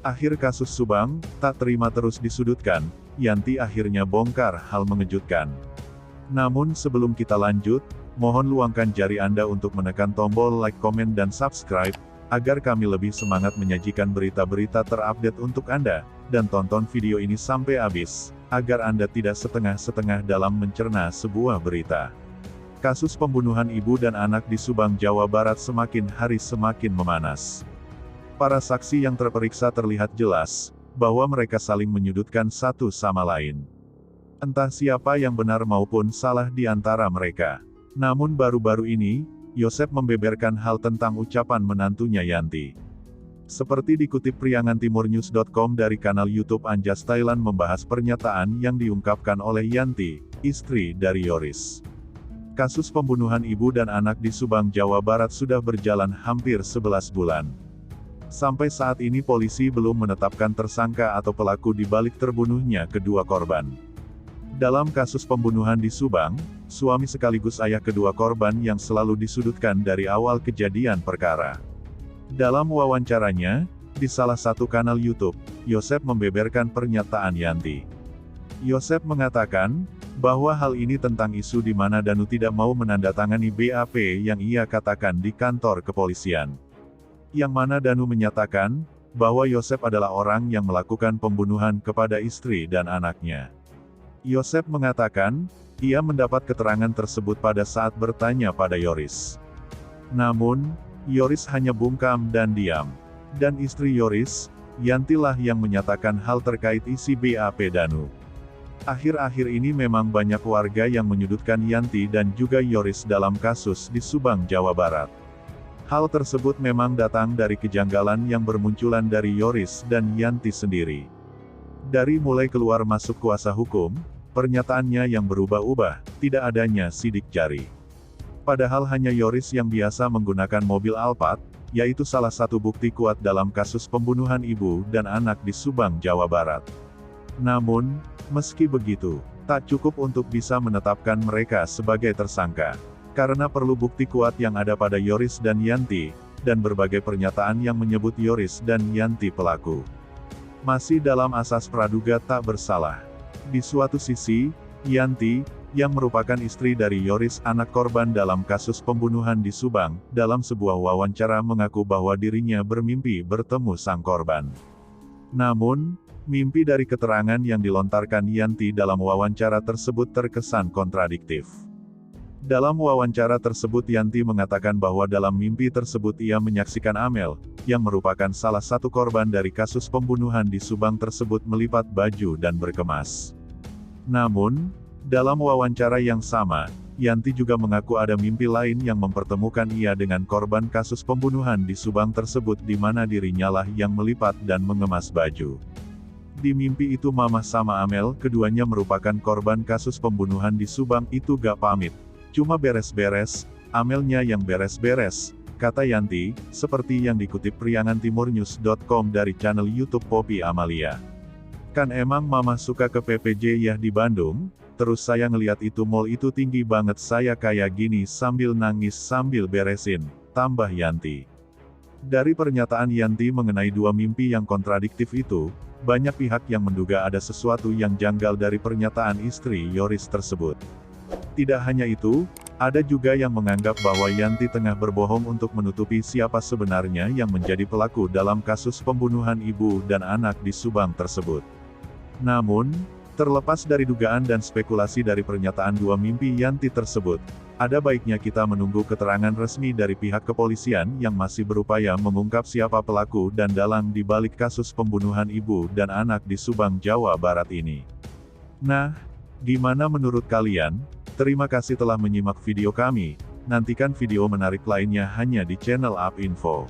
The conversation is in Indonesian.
Akhir kasus Subang, tak terima terus disudutkan, Yanti akhirnya bongkar hal mengejutkan. Namun sebelum kita lanjut, mohon luangkan jari Anda untuk menekan tombol like, komen, dan subscribe, agar kami lebih semangat menyajikan berita-berita terupdate untuk Anda, dan tonton video ini sampai habis, agar Anda tidak setengah-setengah dalam mencerna sebuah berita. Kasus pembunuhan ibu dan anak di Subang, Jawa Barat semakin hari semakin memanas. Para saksi yang terperiksa terlihat jelas, bahwa mereka saling menyudutkan satu sama lain. Entah siapa yang benar maupun salah di antara mereka. Namun baru-baru ini, Yosep membeberkan hal tentang ucapan menantunya Yanti. Seperti dikutip priangantimurnews.com dari kanal YouTube Anjas Thailand membahas pernyataan yang diungkapkan oleh Yanti, istri dari Yoris. Kasus pembunuhan ibu dan anak di Subang, Jawa Barat sudah berjalan hampir 11 bulan. Sampai saat ini polisi belum menetapkan tersangka atau pelaku di balik terbunuhnya kedua korban. Dalam kasus pembunuhan di Subang, suami sekaligus ayah kedua korban yang selalu disudutkan dari awal kejadian perkara. Dalam wawancaranya, di salah satu kanal YouTube, Yosep membeberkan pernyataan Yanti. Yosep mengatakan, bahwa hal ini tentang isu di mana Danu tidak mau menandatangani BAP yang ia katakan di kantor kepolisian. Yang mana Danu menyatakan, bahwa Yosep adalah orang yang melakukan pembunuhan kepada istri dan anaknya. Yosep mengatakan, ia mendapat keterangan tersebut pada saat bertanya pada Yoris. Namun, Yoris hanya bungkam dan diam. Dan istri Yoris, Yantilah yang menyatakan hal terkait isi BAP Danu. Akhir-akhir ini memang banyak warga yang menyudutkan Yanti dan juga Yoris dalam kasus di Subang, Jawa Barat. Hal tersebut memang datang dari kejanggalan yang bermunculan dari Yoris dan Yanti sendiri. Dari mulai keluar masuk kuasa hukum, pernyataannya yang berubah-ubah, tidak adanya sidik jari. Padahal hanya Yoris yang biasa menggunakan mobil Alphard, yaitu salah satu bukti kuat dalam kasus pembunuhan ibu dan anak di Subang, Jawa Barat. Namun, meski begitu, tak cukup untuk bisa menetapkan mereka sebagai tersangka. Karena perlu bukti kuat yang ada pada Yoris dan Yanti, dan berbagai pernyataan yang menyebut Yoris dan Yanti pelaku. Masih dalam asas praduga tak bersalah. Di suatu sisi, Yanti, yang merupakan istri dari Yoris anak korban dalam kasus pembunuhan di Subang, dalam sebuah wawancara mengaku bahwa dirinya bermimpi bertemu sang korban. Namun, mimpi dari keterangan yang dilontarkan Yanti dalam wawancara tersebut terkesan kontradiktif. Dalam wawancara tersebut Yanti mengatakan bahwa dalam mimpi tersebut ia menyaksikan Amel, yang merupakan salah satu korban dari kasus pembunuhan di Subang tersebut melipat baju dan berkemas. Namun, dalam wawancara yang sama, Yanti juga mengaku ada mimpi lain yang mempertemukan ia dengan korban kasus pembunuhan di Subang tersebut di mana dirinya lah yang melipat dan mengemas baju. Di mimpi itu Mamah sama Amel, keduanya merupakan korban kasus pembunuhan di Subang itu gak pamit. Cuma beres-beres, Amelnya yang beres-beres, kata Yanti, seperti yang dikutip priangantimurnews.com dari channel YouTube Poppy Amalia. Kan emang Mama suka ke PPJ ya di Bandung, terus saya ngeliat itu mall itu tinggi banget saya kayak gini sambil nangis sambil beresin, tambah Yanti. Dari pernyataan Yanti mengenai dua mimpi yang kontradiktif itu, banyak pihak yang menduga ada sesuatu yang janggal dari pernyataan istri Yoris tersebut. Tidak hanya itu, ada juga yang menganggap bahwa Yanti tengah berbohong untuk menutupi siapa sebenarnya yang menjadi pelaku dalam kasus pembunuhan ibu dan anak di Subang tersebut. Namun, terlepas dari dugaan dan spekulasi dari pernyataan dua mimpi Yanti tersebut, ada baiknya kita menunggu keterangan resmi dari pihak kepolisian yang masih berupaya mengungkap siapa pelaku dan dalang di balik kasus pembunuhan ibu dan anak di Subang, Jawa Barat ini. Nah, gimana menurut kalian? Terima kasih telah menyimak video kami, nantikan video menarik lainnya hanya di channel Up Info.